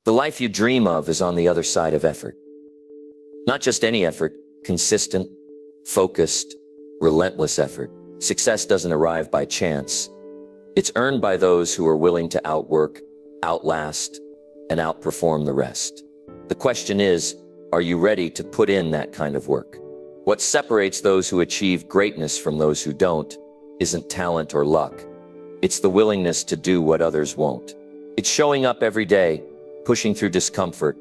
The life you dream of is on the other side of effort. Not just any effort, consistent, focused, relentless effort. Success doesn't arrive by chance. It's earned by those who are willing to outwork, outlast, and outperform the rest. The question is, are you ready to put in that kind of work? What separates those who achieve greatness from those who don't isn't talent or luck. It's the willingness to do what others won't. It's showing up every day, pushing through discomfort,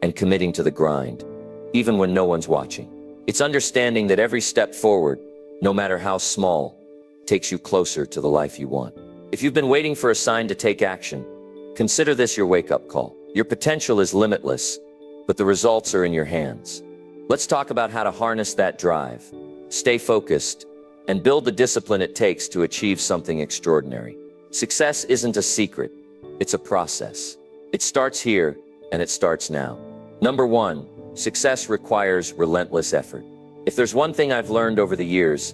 and committing to the grind, even when no one's watching. It's understanding that every step forward, no matter how small, takes you closer to the life you want. If you've been waiting for a sign to take action, consider this your wake-up call. Your potential is limitless, but the results are in your hands. Let's talk about how to harness that drive, stay focused, and build the discipline it takes to achieve something extraordinary. Success isn't a secret, it's a process. It starts here, and it starts now. Number 1, success requires relentless effort. If there's one thing I've learned over the years,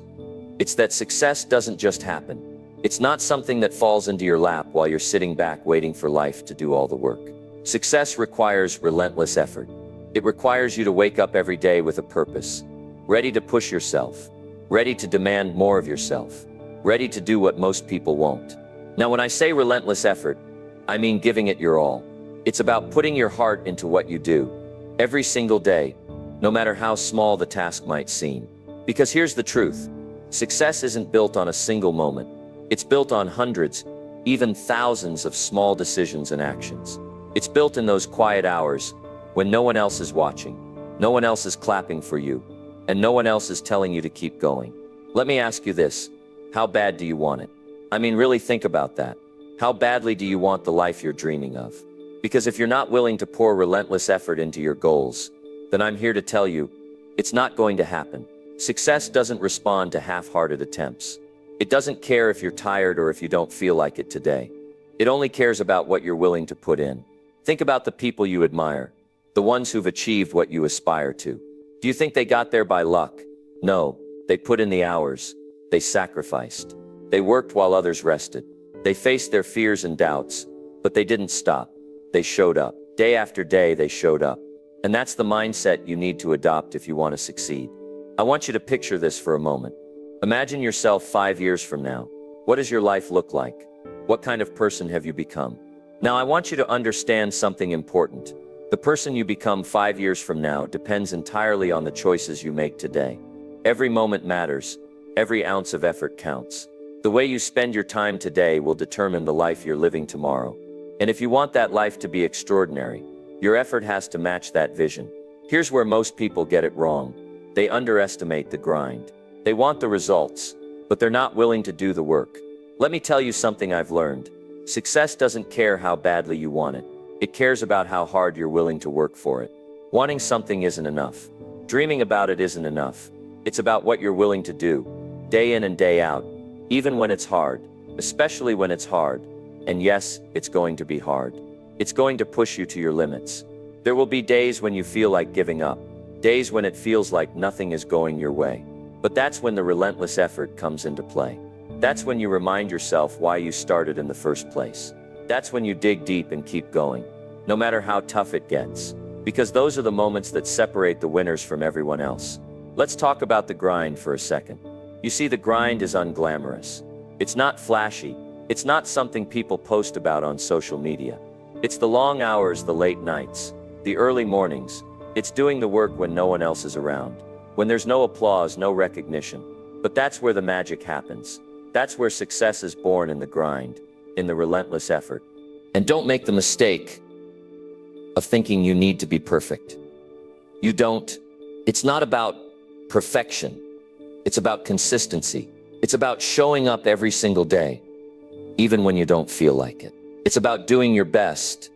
it's that success doesn't just happen. It's not something that falls into your lap while you're sitting back waiting for life to do all the work. Success requires relentless effort. It requires you to wake up every day with a purpose, ready to push yourself, ready to demand more of yourself, ready to do what most people won't. Now, when I say relentless effort, I mean giving it your all. It's about putting your heart into what you do, every single day, no matter how small the task might seem. Because here's the truth, success isn't built on a single moment. It's built on hundreds, even thousands of small decisions and actions. It's built in those quiet hours when no one else is watching, no one else is clapping for you, and no one else is telling you to keep going. Let me ask you this, how bad do you want it? I mean, really think about that. How badly do you want the life you're dreaming of? Because if you're not willing to pour relentless effort into your goals, then I'm here to tell you, it's not going to happen. Success doesn't respond to half-hearted attempts. It doesn't care if you're tired or if you don't feel like it today. It only cares about what you're willing to put in. Think about the people you admire, the ones who've achieved what you aspire to. Do you think they got there by luck? No, they put in the hours. They sacrificed. They worked while others rested. They faced their fears and doubts, but they didn't stop. They showed up. Day after day, they showed up. And that's the mindset you need to adopt if you want to succeed. I want you to picture this for a moment. Imagine yourself 5 years from now. What does your life look like? What kind of person have you become? Now, I want you to understand something important. The person you become 5 years from now depends entirely on the choices you make today. Every moment matters. Every ounce of effort counts. The way you spend your time today will determine the life you're living tomorrow. And if you want that life to be extraordinary, your effort has to match that vision. Here's where most people get it wrong. They underestimate the grind. They want the results, but they're not willing to do the work. Let me tell you something I've learned. Success doesn't care how badly you want it. It cares about how hard you're willing to work for it. Wanting something isn't enough. Dreaming about it isn't enough. It's about what you're willing to do, day in and day out, even when it's hard, especially when it's hard. And yes, it's going to be hard. It's going to push you to your limits. There will be days when you feel like giving up, days when it feels like nothing is going your way. But that's when the relentless effort comes into play. That's when you remind yourself why you started in the first place. That's when you dig deep and keep going, no matter how tough it gets. Because those are the moments that separate the winners from everyone else. Let's talk about the grind for a second. You see, the grind is unglamorous. It's not flashy. It's not something people post about on social media. It's the long hours, the late nights, the early mornings. It's doing the work when no one else is around, when there's no applause, no recognition. But that's where the magic happens. That's where success is born, in the grind, in the relentless effort. And don't make the mistake of thinking you need to be perfect. You don't. It's not about perfection. It's about consistency. It's about showing up every single day, even when you don't feel like it. It's about doing your best,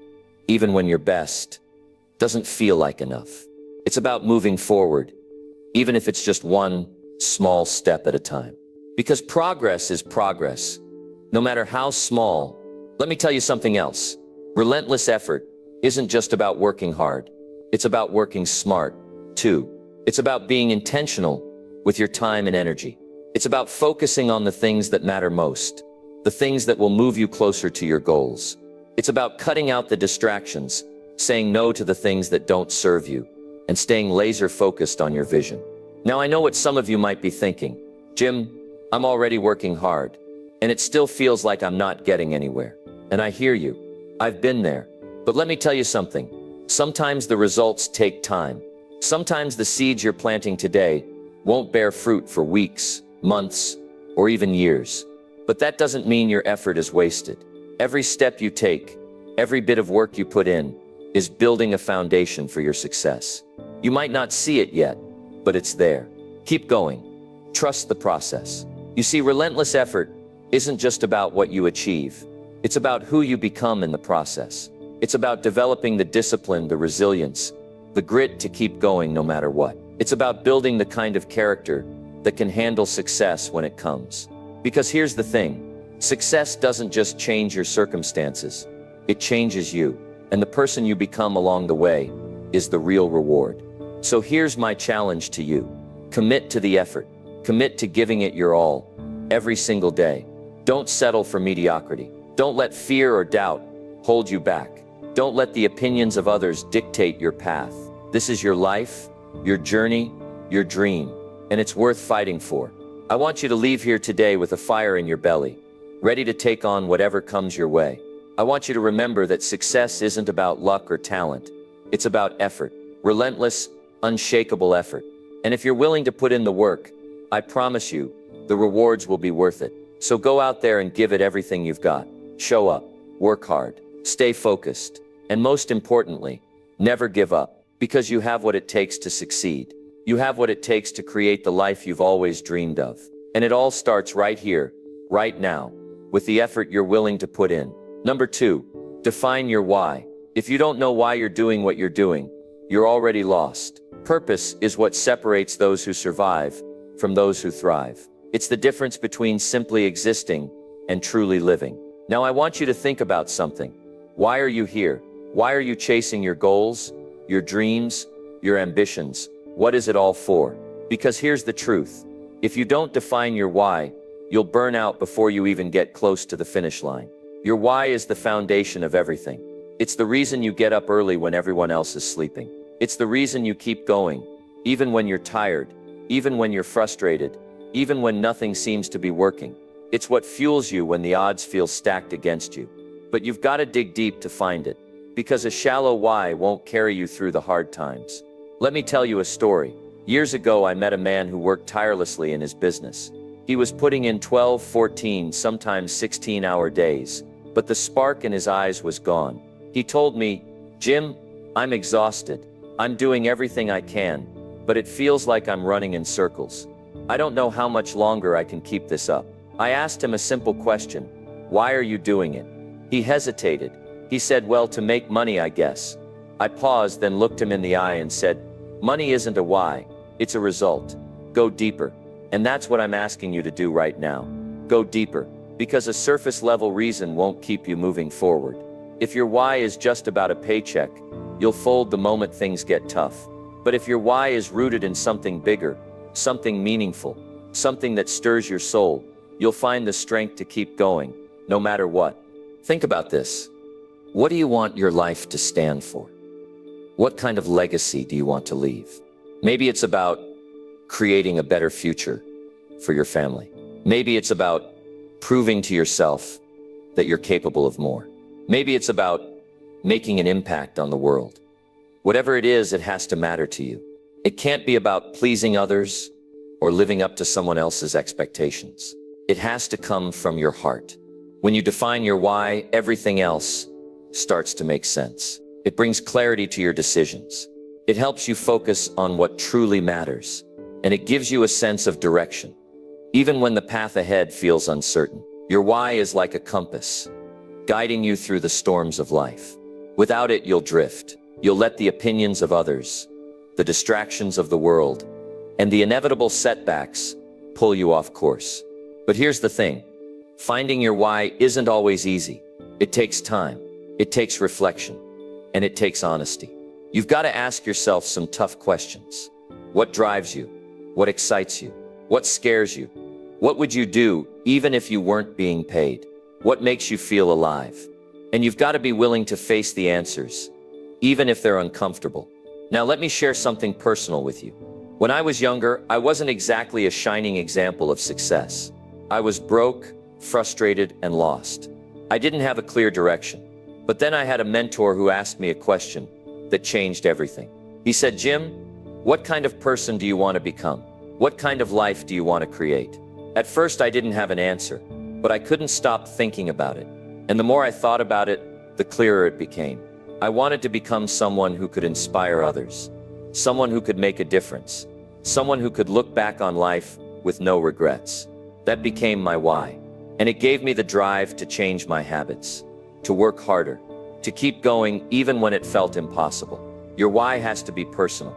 even when your best doesn't feel like enough. It's about moving forward, even if it's just one small step at a time. Because progress is progress, no matter how small. Let me tell you something else. Relentless effort isn't just about working hard. It's about working smart, too. It's about being intentional with your time and energy. It's about focusing on the things that matter most, the things that will move you closer to your goals. It's about cutting out the distractions, saying no to the things that don't serve you, and staying laser focused on your vision. Now I know what some of you might be thinking. Jim, I'm already working hard, and it still feels like I'm not getting anywhere. And I hear you. I've been there. But let me tell you something. Sometimes the results take time. Sometimes the seeds you're planting today won't bear fruit for weeks, months, or even years. But that doesn't mean your effort is wasted. Every step you take, every bit of work you put in, is building a foundation for your success. You might not see it yet, but it's there. Keep going. Trust the process. You see, relentless effort isn't just about what you achieve. It's about who you become in the process. It's about developing the discipline, the resilience, the grit to keep going no matter what. It's about building the kind of character that can handle success when it comes. Because here's the thing, success doesn't just change your circumstances, it changes you. And the person you become along the way is the real reward. So here's my challenge to you. Commit to the effort. Commit to giving it your all, every single day. Don't settle for mediocrity. Don't let fear or doubt hold you back. Don't let the opinions of others dictate your path. This is your life, your journey, your dream, and it's worth fighting for. I want you to leave here today with a fire in your belly, ready to take on whatever comes your way. I want you to remember that success isn't about luck or talent. It's about effort, relentless, unshakable effort. And if you're willing to put in the work, I promise you, the rewards will be worth it. So go out there and give it everything you've got. Show up, work hard, stay focused, and most importantly, never give up, because you have what it takes to succeed. You have what it takes to create the life you've always dreamed of. And it all starts right here, right now, with the effort you're willing to put in. Number 2, define your why. If you don't know why you're doing what you're doing, you're already lost. Purpose is what separates those who survive from those who thrive. It's the difference between simply existing and truly living. Now I want you to think about something. Why are you here? Why are you chasing your goals, your dreams, your ambitions? What is it all for? Because here's the truth. If you don't define your why, you'll burn out before you even get close to the finish line. Your why is the foundation of everything. It's the reason you get up early when everyone else is sleeping. It's the reason you keep going, even when you're tired, even when you're frustrated, even when nothing seems to be working. It's what fuels you when the odds feel stacked against you. But you've got to dig deep to find it, because a shallow why won't carry you through the hard times. Let me tell you a story. Years ago, I met a man who worked tirelessly in his business. He was putting in 12, 14, sometimes 16-hour days, but the spark in his eyes was gone. He told me, "Jim, I'm exhausted. I'm doing everything I can, but it feels like I'm running in circles. I don't know how much longer I can keep this up." I asked him a simple question. "Why are you doing it?" He hesitated. He said, "Well, to make money, I guess." I paused, then looked him in the eye and said, "Money isn't a why, it's a result. Go deeper." And that's what I'm asking you to do right now. Go deeper, because a surface-level reason won't keep you moving forward. If your why is just about a paycheck, you'll fold the moment things get tough. But if your why is rooted in something bigger, something meaningful, something that stirs your soul, you'll find the strength to keep going, no matter what. Think about this. What do you want your life to stand for? What kind of legacy do you want to leave? Maybe it's about creating a better future for your family. Maybe it's about proving to yourself that you're capable of more. Maybe it's about making an impact on the world. Whatever it is, it has to matter to you. It can't be about pleasing others or living up to someone else's expectations. It has to come from your heart. When you define your why, everything else starts to make sense. It brings clarity to your decisions. It helps you focus on what truly matters, and it gives you a sense of direction. Even when the path ahead feels uncertain, your why is like a compass, guiding you through the storms of life. Without it, you'll drift. You'll let the opinions of others, the distractions of the world, and the inevitable setbacks pull you off course. But here's the thing. Finding your why isn't always easy. It takes time, it takes reflection, and it takes honesty. You've got to ask yourself some tough questions. What drives you? What excites you? What scares you? What would you do even if you weren't being paid? What makes you feel alive? And you've got to be willing to face the answers, even if they're uncomfortable. Now let me share something personal with you. When I was younger, I wasn't exactly a shining example of success. I was broke, frustrated, and lost. I didn't have a clear direction. But then I had a mentor who asked me a question that changed everything. He said, "Jim, what kind of person do you want to become? What kind of life do you want to create?" At first, I didn't have an answer, but I couldn't stop thinking about it. And the more I thought about it, the clearer it became. I wanted to become someone who could inspire others, someone who could make a difference, someone who could look back on life with no regrets. That became my why, and it gave me the drive to change my habits, to work harder, to keep going even when it felt impossible. Your why has to be personal.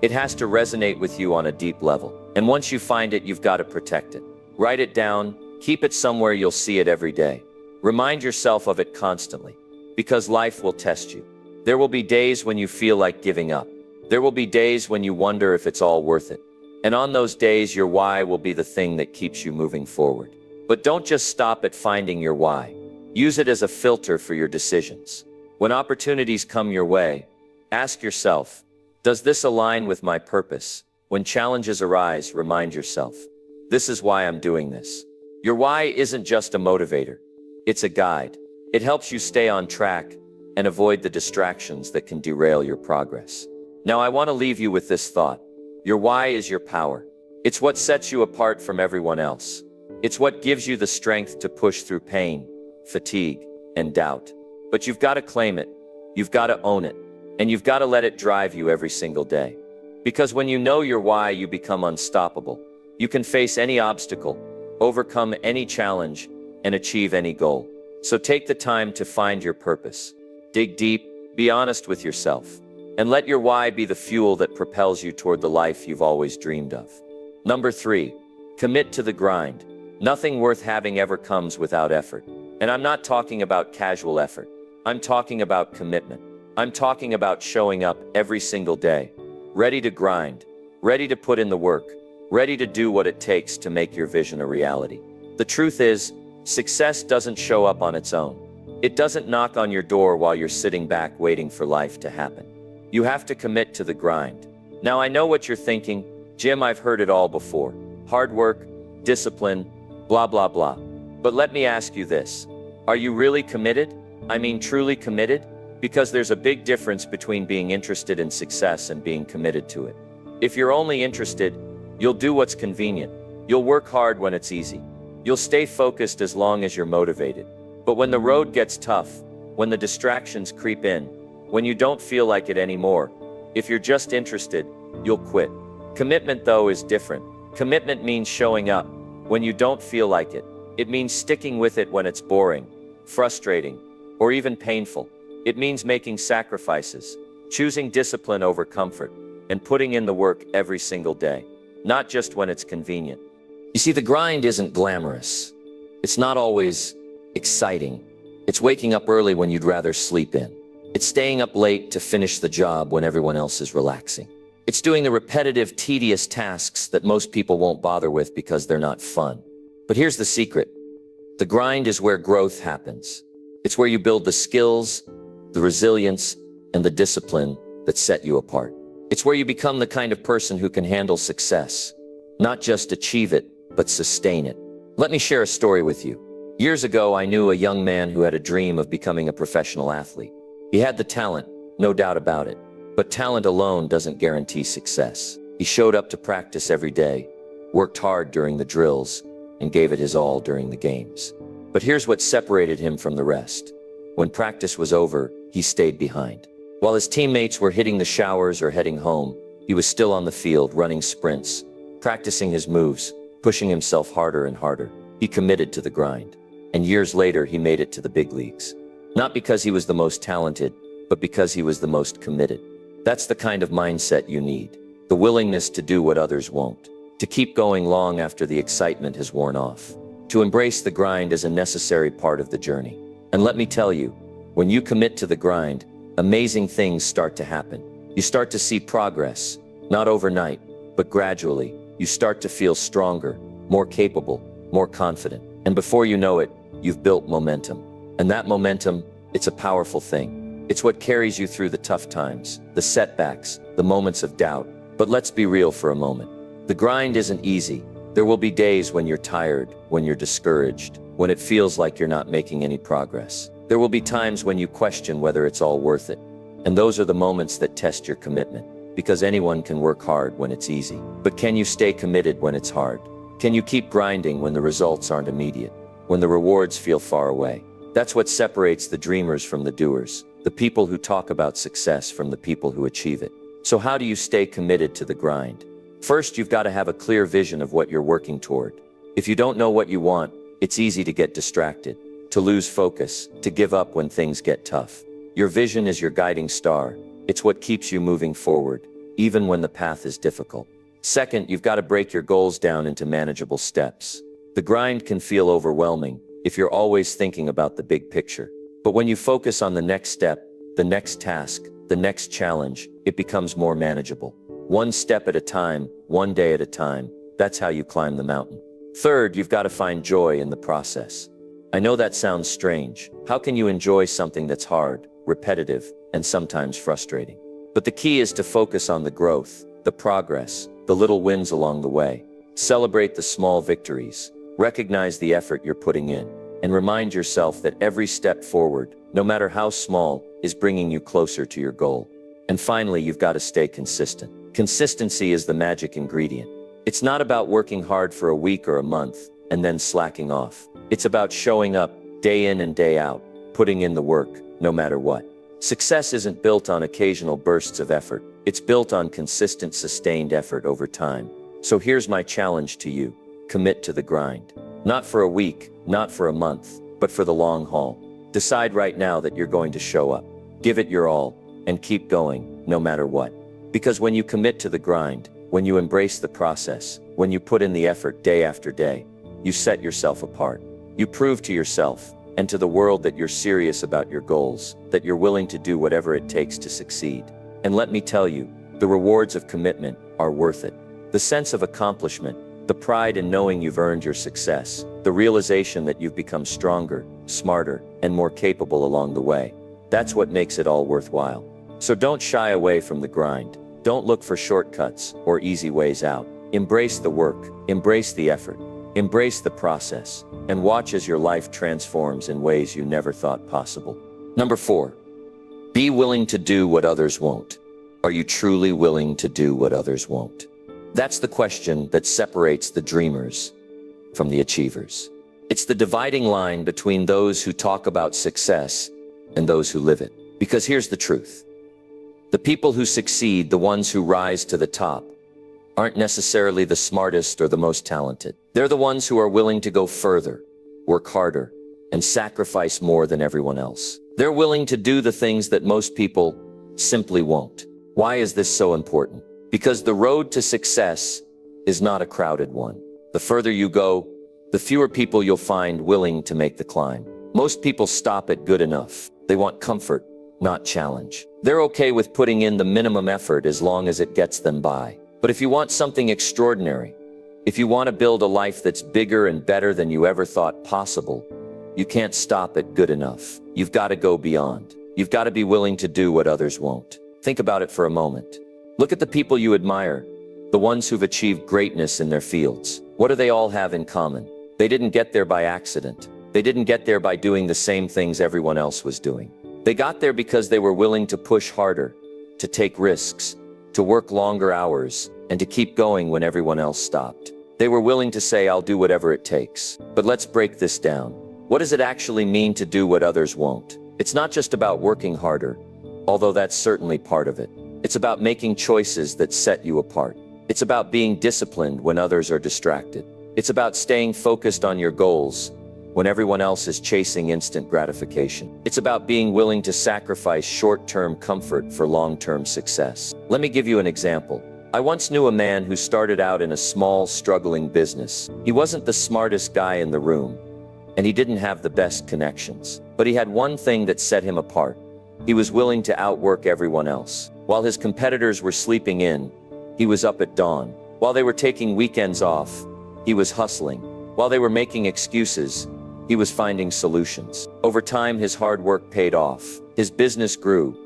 It has to resonate with you on a deep level. And once you find it, you've got to protect it. Write it down, keep it somewhere you'll see it every day. Remind yourself of it constantly, because life will test you. There will be days when you feel like giving up. There will be days when you wonder if it's all worth it. And on those days, your why will be the thing that keeps you moving forward. But don't just stop at finding your why. Use it as a filter for your decisions. When opportunities come your way, ask yourself, does this align with my purpose? When challenges arise, remind yourself, this is why I'm doing this. Your why isn't just a motivator. It's a guide. It helps you stay on track and avoid the distractions that can derail your progress. Now I want to leave you with this thought. Your why is your power. It's what sets you apart from everyone else. It's what gives you the strength to push through pain, fatigue, and doubt. But you've got to claim it. You've got to own it. And you've got to let it drive you every single day. Because when you know your why, you become unstoppable. You can face any obstacle, overcome any challenge, and achieve any goal. So take the time to find your purpose. Dig deep, be honest with yourself, and let your why be the fuel that propels you toward the life you've always dreamed of. Number 3, commit to the grind. Nothing worth having ever comes without effort. And I'm not talking about casual effort. I'm talking about commitment. I'm talking about showing up every single day, ready to grind, ready to put in the work, ready to do what it takes to make your vision a reality. The truth is, success doesn't show up on its own. It doesn't knock on your door while you're sitting back waiting for life to happen. You have to commit to the grind. Now I know what you're thinking, Jim, I've heard it all before. Hard work, discipline, blah, blah, blah. But let me ask you this. Are you really committed? I mean, truly committed? Because there's a big difference between being interested in success and being committed to it. If you're only interested, you'll do what's convenient. You'll work hard when it's easy. You'll stay focused as long as you're motivated. But when the road gets tough, when the distractions creep in, when you don't feel like it anymore, if you're just interested, you'll quit. Commitment, though, is different. Commitment means showing up when you don't feel like it. It means sticking with it when it's boring, frustrating, or even painful. It means making sacrifices, choosing discipline over comfort, and putting in the work every single day, not just when it's convenient. You see, the grind isn't glamorous. It's not always exciting. It's waking up early when you'd rather sleep in. It's staying up late to finish the job when everyone else is relaxing. It's doing the repetitive, tedious tasks that most people won't bother with because they're not fun. But here's the secret. The grind is where growth happens. It's where you build the skills, the resilience, and the discipline that set you apart. It's where you become the kind of person who can handle success, not just achieve it, but sustain it. Let me share a story with you. Years ago, I knew a young man who had a dream of becoming a professional athlete. He had the talent, no doubt about it, but talent alone doesn't guarantee success. He showed up to practice every day, worked hard during the drills, and gave it his all during the games. But here's what separated him from the rest. When practice was over, he stayed behind. While his teammates were hitting the showers or heading home, he was still on the field running sprints, practicing his moves, pushing himself harder and harder. He committed to the grind. And years later, he made it to the big leagues. Not because he was the most talented, but because he was the most committed. That's the kind of mindset you need. The willingness to do what others won't. To keep going long after the excitement has worn off. To embrace the grind as a necessary part of the journey. And let me tell you, when you commit to the grind, amazing things start to happen. You start to see progress, not overnight, but gradually. You start to feel stronger, more capable, more confident. And before you know it, you've built momentum. And that momentum, it's a powerful thing. It's what carries you through the tough times, the setbacks, the moments of doubt. But let's be real for a moment. The grind isn't easy. There will be days when you're tired, when you're discouraged, when it feels like you're not making any progress. There will be times when you question whether it's all worth it. And those are the moments that test your commitment. Because anyone can work hard when it's easy. But can you stay committed when it's hard? Can you keep grinding when the results aren't immediate? When the rewards feel far away? That's what separates the dreamers from the doers. The people who talk about success from the people who achieve it. So how do you stay committed to the grind? First, you've got to have a clear vision of what you're working toward. If you don't know what you want, it's easy to get distracted, to lose focus, to give up when things get tough. Your vision is your guiding star. It's what keeps you moving forward, even when the path is difficult. Second, you've got to break your goals down into manageable steps. The grind can feel overwhelming if you're always thinking about the big picture. But when you focus on the next step, the next task, the next challenge, it becomes more manageable. One step at a time, one day at a time, that's how you climb the mountain. Third, you've got to find joy in the process. I know that sounds strange. How can you enjoy something that's hard, repetitive, and sometimes frustrating? But the key is to focus on the growth, the progress, the little wins along the way. Celebrate the small victories. Recognize the effort you're putting in. And remind yourself that every step forward, no matter how small, is bringing you closer to your goal. And finally, you've got to stay consistent. Consistency is the magic ingredient. It's not about working hard for a week or a month and then slacking off. It's about showing up day in and day out, putting in the work, no matter what. Success isn't built on occasional bursts of effort. It's built on consistent, sustained effort over time. So here's my challenge to you. Commit to the grind. Not for a week, not for a month, but for the long haul. Decide right now that you're going to show up. Give it your all, and keep going, no matter what. Because when you commit to the grind, when you embrace the process, when you put in the effort day after day, you set yourself apart. You prove to yourself and to the world that you're serious about your goals, that you're willing to do whatever it takes to succeed. And let me tell you, the rewards of commitment are worth it. The sense of accomplishment, the pride in knowing you've earned your success, the realization that you've become stronger, smarter, and more capable along the way. That's what makes it all worthwhile. So don't shy away from the grind. Don't look for shortcuts or easy ways out. Embrace the work, embrace the effort, embrace the process, and watch as your life transforms in ways you never thought possible. Number 4, be willing to do what others won't. Are you truly willing to do what others won't? That's the question that separates the dreamers from the achievers. It's the dividing line between those who talk about success and those who live it. Because here's the truth. The people who succeed, the ones who rise to the top, aren't necessarily the smartest or the most talented. They're the ones who are willing to go further, work harder, and sacrifice more than everyone else. They're willing to do the things that most people simply won't. Why is this so important? Because the road to success is not a crowded one. The further you go, the fewer people you'll find willing to make the climb. Most people stop at good enough. They want comfort, not challenge. They're okay with putting in the minimum effort as long as it gets them by. But if you want something extraordinary, if you want to build a life that's bigger and better than you ever thought possible, you can't stop at good enough. You've got to go beyond. You've got to be willing to do what others won't. Think about it for a moment. Look at the people you admire, the ones who've achieved greatness in their fields. What do they all have in common? They didn't get there by accident. They didn't get there by doing the same things everyone else was doing. They got there because they were willing to push harder, to take risks, to work longer hours, and to keep going when everyone else stopped. They were willing to say, I'll do whatever it takes. But let's break this down. What does it actually mean to do what others won't? It's not just about working harder, although that's certainly part of it. It's about making choices that set you apart. It's about being disciplined when others are distracted. It's about staying focused on your goals when everyone else is chasing instant gratification. It's about being willing to sacrifice short-term comfort for long-term success. Let me give you an example. I once knew a man who started out in a small, struggling business. He wasn't the smartest guy in the room, and he didn't have the best connections. But he had one thing that set him apart. He was willing to outwork everyone else. While his competitors were sleeping in, he was up at dawn. While they were taking weekends off, he was hustling. While they were making excuses, he was finding solutions. Over time, his hard work paid off. His business grew,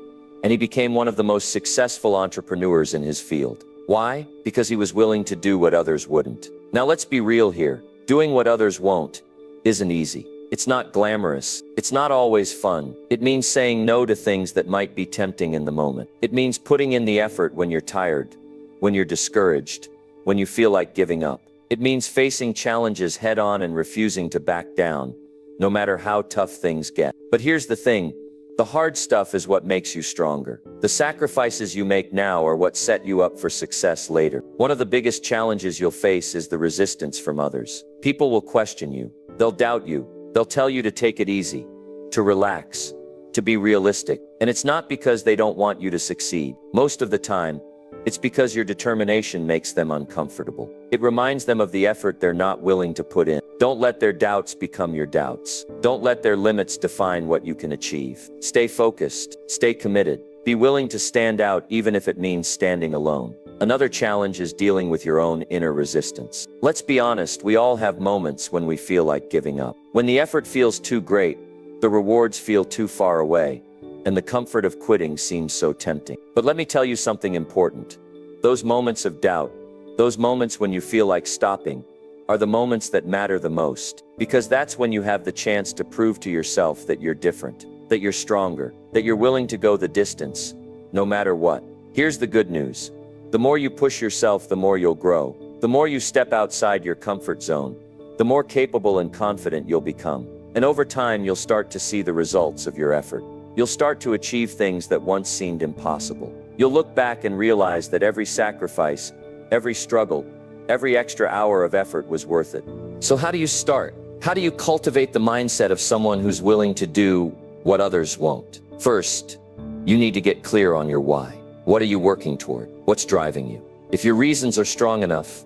and he became one of the most successful entrepreneurs in his field. Why? Because he was willing to do what others wouldn't. Now let's be real here. Doing what others won't isn't easy. It's not glamorous. It's not always fun. It means saying no to things that might be tempting in the moment. It means putting in the effort when you're tired, when you're discouraged, when you feel like giving up. It means facing challenges head on and refusing to back down, no matter how tough things get. But here's the thing. The hard stuff is what makes you stronger. The sacrifices you make now are what set you up for success later. One of the biggest challenges you'll face is the resistance from others. People will question you. They'll doubt you. They'll tell you to take it easy, to relax, to be realistic. And it's not because they don't want you to succeed. Most of the time, it's because your determination makes them uncomfortable. It reminds them of the effort they're not willing to put in. Don't let their doubts become your doubts. Don't let their limits define what you can achieve. Stay focused. Stay committed. Be willing to stand out even if it means standing alone. Another challenge is dealing with your own inner resistance. Let's be honest, we all have moments when we feel like giving up. When the effort feels too great, the rewards feel too far away, and the comfort of quitting seems so tempting. But let me tell you something important. Those moments of doubt, those moments when you feel like stopping, are the moments that matter the most. Because that's when you have the chance to prove to yourself that you're different, that you're stronger, that you're willing to go the distance, no matter what. Here's the good news. The more you push yourself, the more you'll grow. The more you step outside your comfort zone, the more capable and confident you'll become. And over time, you'll start to see the results of your effort. You'll start to achieve things that once seemed impossible. You'll look back and realize that every sacrifice, every struggle, every extra hour of effort was worth it. So how do you start? How do you cultivate the mindset of someone who's willing to do what others won't? First, you need to get clear on your why. What are you working toward? What's driving you? If your reasons are strong enough,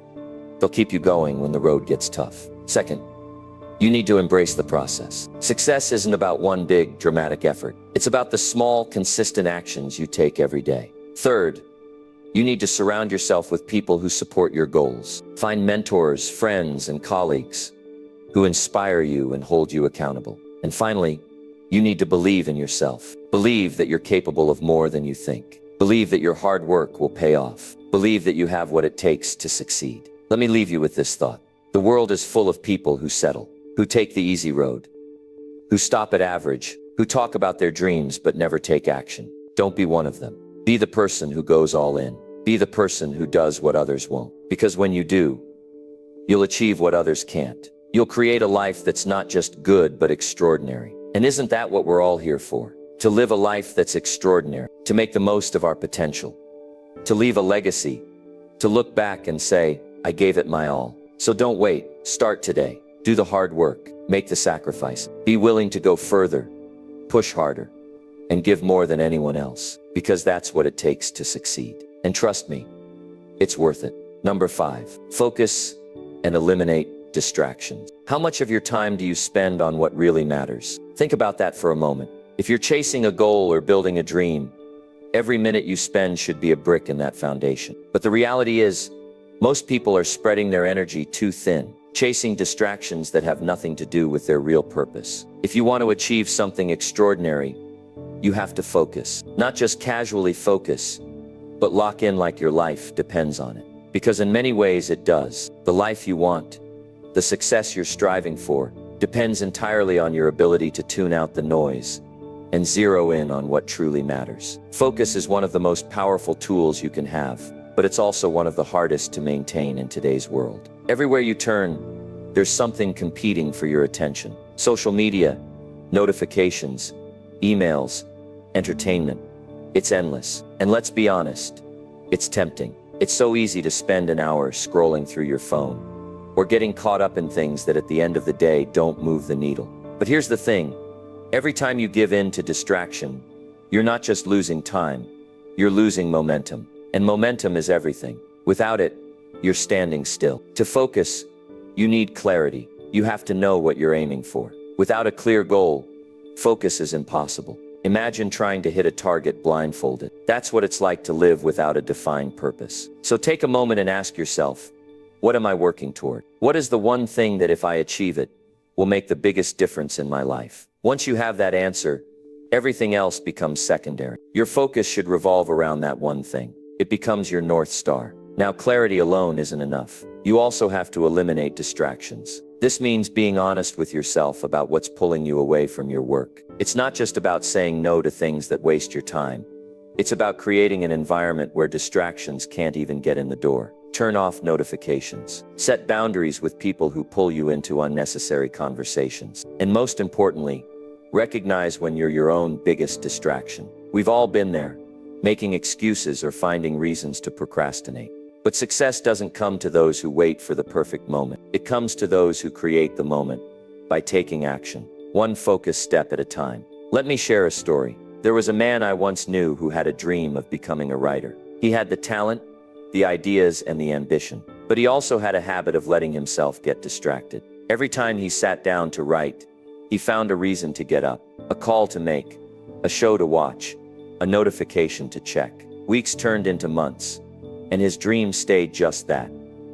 they'll keep you going when the road gets tough. Second, you need to embrace the process. Success isn't about one big, dramatic effort. It's about the small, consistent actions you take every day. Third, you need to surround yourself with people who support your goals. Find mentors, friends, and colleagues who inspire you and hold you accountable. And finally, you need to believe in yourself. Believe that you're capable of more than you think. Believe that your hard work will pay off. Believe that you have what it takes to succeed. Let me leave you with this thought. The world is full of people who settle, who take the easy road, who stop at average, who talk about their dreams but never take action. Don't be one of them. Be the person who goes all in. Be the person who does what others won't. Because when you do, you'll achieve what others can't. You'll create a life that's not just good but extraordinary. And isn't that what we're all here for? To live a life that's extraordinary, to make the most of our potential, to leave a legacy, to look back and say, I gave it my all. So don't wait. Start today. Do the hard work. Make the sacrifice. Be willing to go further, push harder, and give more than anyone else, because that's what it takes to succeed. And trust me, it's worth it. Number 5, focus and eliminate distractions. How much of your time do you spend on what really matters? Think about that for a moment. If you're chasing a goal or building a dream, every minute you spend should be a brick in that foundation. But the reality is, most people are spreading their energy too thin, chasing distractions that have nothing to do with their real purpose. If you want to achieve something extraordinary, you have to focus. Not just casually focus, but lock in like your life depends on it. Because in many ways it does. The life you want, the success you're striving for, depends entirely on your ability to tune out the noise and zero in on what truly matters. Focus is one of the most powerful tools you can have, but it's also one of the hardest to maintain in today's world. Everywhere you turn, there's something competing for your attention. Social media, notifications, emails, entertainment. It's endless. And let's be honest, it's tempting. It's so easy to spend an hour scrolling through your phone, or getting caught up in things that at the end of the day don't move the needle. But here's the thing. Every time you give in to distraction, you're not just losing time, you're losing momentum. And momentum is everything. Without it, you're standing still. To focus, you need clarity. You have to know what you're aiming for. Without a clear goal, focus is impossible. Imagine trying to hit a target blindfolded. That's what it's like to live without a defined purpose. So take a moment and ask yourself, what am I working toward? What is the one thing that if I achieve it, will make the biggest difference in my life? Once you have that answer, everything else becomes secondary. Your focus should revolve around that one thing. It becomes your North Star. Now, clarity alone isn't enough. You also have to eliminate distractions. This means being honest with yourself about what's pulling you away from your work. It's not just about saying no to things that waste your time. It's about creating an environment where distractions can't even get in the door. Turn off notifications. Set boundaries with people who pull you into unnecessary conversations. And most importantly, recognize when you're your own biggest distraction. We've all been there, making excuses or finding reasons to procrastinate. But success doesn't come to those who wait for the perfect moment. It comes to those who create the moment by taking action, one focused step at a time. Let me share a story. There was a man I once knew who had a dream of becoming a writer. He had the talent, the ideas, and the ambition. But he also had a habit of letting himself get distracted. Every time he sat down to write, he found a reason to get up, a call to make, a show to watch, a notification to check. Weeks turned into months, and his dream stayed just that,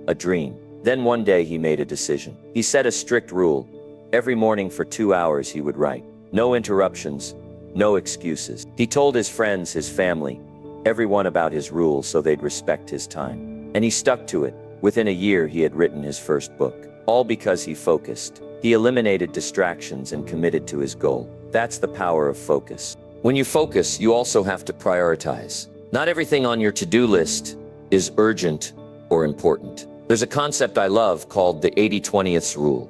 a dream. Then one day he made a decision. He set a strict rule. Every morning for 2 hours he would write. No interruptions, no excuses. He told his friends, his family, everyone about his rule so they'd respect his time. And he stuck to it. Within a year he had written his first book. All because he focused. He eliminated distractions and committed to his goal. That's the power of focus. When you focus, you also have to prioritize. Not everything on your to-do list is urgent or important. There's a concept I love called the 80-20th rule.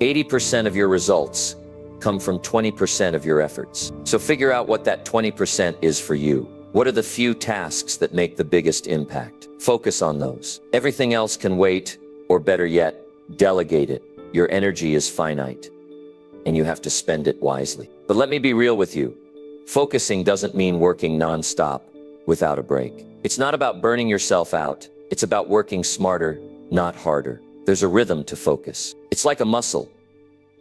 80% of your results come from 20% of your efforts. So figure out what that 20% is for you. What are the few tasks that make the biggest impact? Focus on those. Everything else can wait, or better yet, delegate it. Your energy is finite, and you have to spend it wisely. But let me be real with you. Focusing doesn't mean working non-stop without a break. It's not about burning yourself out. It's about working smarter, not harder. There's a rhythm to focus. It's like a muscle.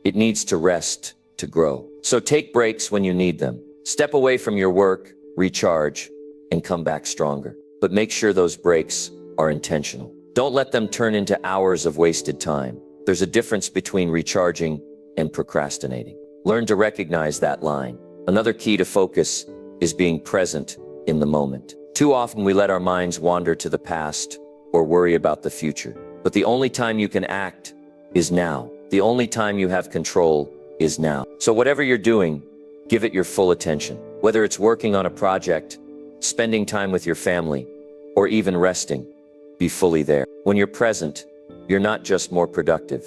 It needs to rest to grow. So take breaks when you need them. Step away from your work, recharge, and come back stronger. But make sure those breaks are intentional. Don't let them turn into hours of wasted time. There's a difference between recharging and procrastinating. Learn to recognize that line. Another key to focus is being present in the moment. Too often we let our minds wander to the past or worry about the future. But the only time you can act is now. The only time you have control is now. So whatever you're doing, give it your full attention. Whether it's working on a project, spending time with your family, or even resting, be fully there. When you're present, you're not just more productive,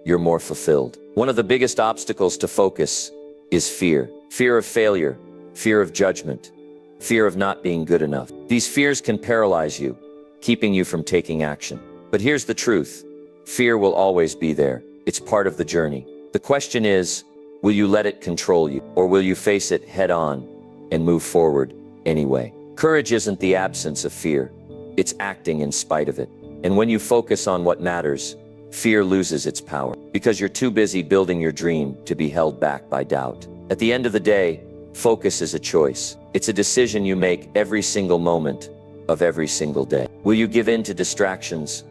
you're more fulfilled. One of the biggest obstacles to focus is fear. Fear of failure, fear of judgment, fear of not being good enough. These fears can paralyze you, keeping you from taking action. But here's the truth. Fear will always be there. It's part of the journey. The question is, will you let it control you, or will you face it head on and move forward anyway? Courage isn't the absence of fear. It's acting in spite of it. And when you focus on what matters, fear loses its power, because you're too busy building your dream to be held back by doubt. At the end of the day, focus is a choice. It's a decision you make every single moment of every single day. Will you give in to distractions,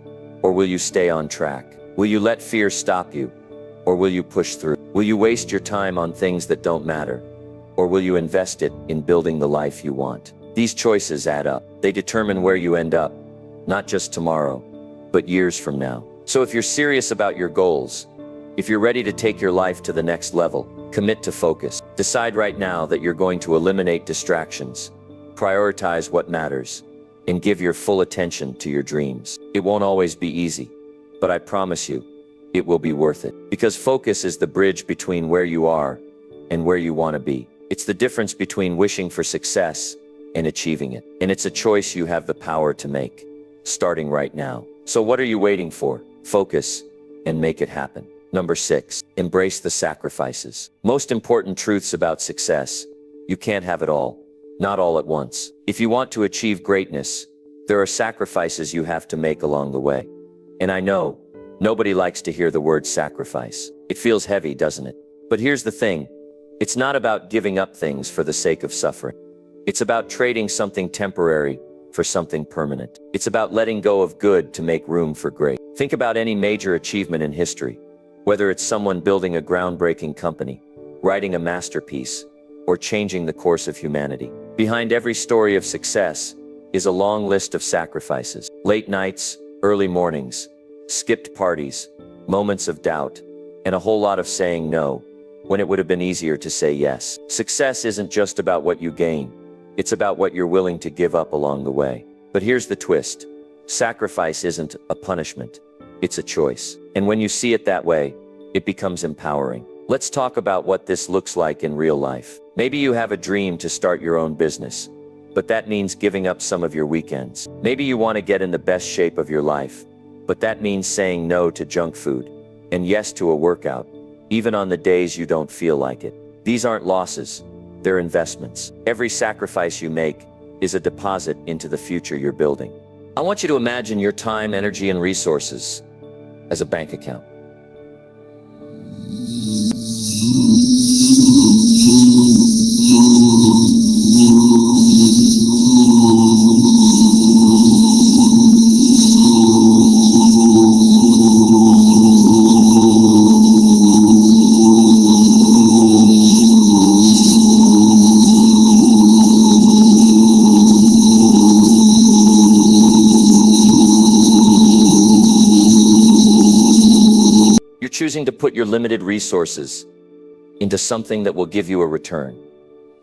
or will you stay on track? Will you let fear stop you, or will you push through? Will you waste your time on things that don't matter, or will you invest it in building the life you want? These choices add up. They determine where you end up, not just tomorrow, but years from now. So if you're serious about your goals, if you're ready to take your life to the next level, commit to focus. Decide right now that you're going to eliminate distractions, prioritize what matters, and give your full attention to your dreams. It won't always be easy, but I promise you, it will be worth it. Because focus is the bridge between where you are and where you want to be. It's the difference between wishing for success and achieving it. And it's a choice you have the power to make, starting right now. So what are you waiting for? Focus and make it happen. Number 6, embrace the sacrifices. Most important truths about success. You can't have it all, not all at once. If you want to achieve greatness, there are sacrifices you have to make along the way. And I know, nobody likes to hear the word sacrifice. It feels heavy, doesn't it? But here's the thing. It's not about giving up things for the sake of suffering. It's about trading something temporary for something permanent. It's about letting go of good to make room for great. Think about any major achievement in history. Whether it's someone building a groundbreaking company, writing a masterpiece, or changing the course of humanity. Behind every story of success is a long list of sacrifices. Late nights, early mornings, skipped parties, moments of doubt, and a whole lot of saying no when it would have been easier to say yes. Success isn't just about what you gain. It's about what you're willing to give up along the way. But here's the twist. Sacrifice isn't a punishment. It's a choice. And when you see it that way, it becomes empowering. Let's talk about what this looks like in real life. Maybe you have a dream to start your own business, but that means giving up some of your weekends. Maybe you want to get in the best shape of your life, but that means saying no to junk food and yes to a workout, even on the days you don't feel like it. These aren't losses, they're investments. Every sacrifice you make is a deposit into the future you're building. I want you to imagine your time, energy, and resources as a bank account. You're choosing to put your limited resources into something that will give you a return,